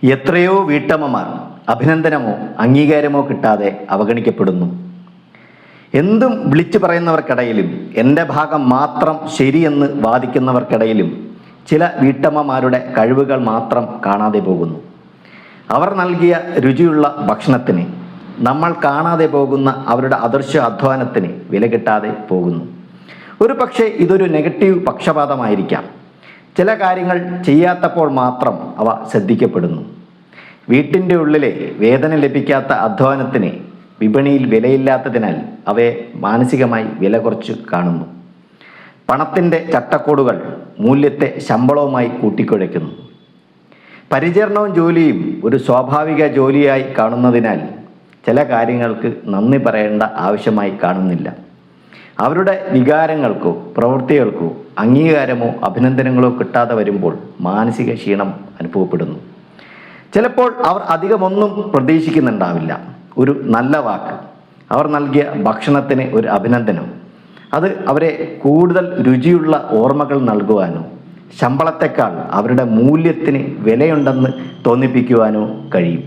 എത്രയോ വീട്ടമ്മമാർ അഭിനന്ദനമോ അംഗീകാരമോ കിട്ടാതെ അവഗണിക്കപ്പെടുന്നു. എന്തും വിളിച്ചു പറയുന്നവർക്കിടയിലും എൻ്റെ ഭാഗം മാത്രം ശരിയെന്ന് വാദിക്കുന്നവർക്കിടയിലും ചില വീട്ടമ്മമാരുടെ കഴിവുകൾ മാത്രം കാണാതെ പോകുന്നു. അവർ നൽകിയ രുചിയുള്ള ഭക്ഷണത്തിന്, നമ്മൾ കാണാതെ പോകുന്ന അവരുടെ അദൃശ്യ അധ്വാനത്തിന് വില കിട്ടാതെ പോകുന്നു. ഒരു പക്ഷേ ഇതൊരു നെഗറ്റീവ് പക്ഷപാതമായിരിക്കാം. ചില കാര്യങ്ങൾ ചെയ്യാത്തപ്പോൾ മാത്രം അവ ശ്രദ്ധിക്കപ്പെടുന്നു. വീട്ടിൻ്റെ ഉള്ളിലെ വേതനം ലഭിക്കാത്ത അധ്വാനത്തിന് വിപണിയിൽ വിലയില്ലാത്തതിനാൽ അവയെ മാനസികമായി വില കുറച്ച് കാണുന്നു. പണത്തിൻ്റെ ചട്ടക്കൂടുകൾ മൂല്യത്തെ ശമ്പളവുമായി കൂട്ടിക്കുഴയ്ക്കുന്നു. പരിചരണവും ജോലിയും ഒരു സ്വാഭാവിക ജോലിയായി കാണുന്നതിനാൽ ചില കാര്യങ്ങൾക്ക് നന്ദി പറയേണ്ട ആവശ്യമായി കാണുന്നില്ല. അവരുടെ വികാരങ്ങൾക്കോ പ്രവൃത്തികൾക്കോ അംഗീകാരമോ അഭിനന്ദനങ്ങളോ കിട്ടാതെ വരുമ്പോൾ മാനസിക ക്ഷീണം അനുഭവപ്പെടുന്നു. ചിലപ്പോൾ അവർ അധികമൊന്നും പ്രതീക്ഷിക്കുന്നുണ്ടാവില്ല. ഒരു നല്ല വാക്ക്, അവർ നൽകിയ ഭക്ഷണത്തിന് ഒരു അഭിനന്ദനം, അത് അവരെ കൂടുതൽ രുചിയുള്ള ഓർമ്മകൾ നൽകുവാനോ ശമ്പളത്തെക്കാൾ അവരുടെ മൂല്യത്തിന് വിലയുണ്ടെന്ന് തോന്നിപ്പിക്കുവാനോ കഴിയും.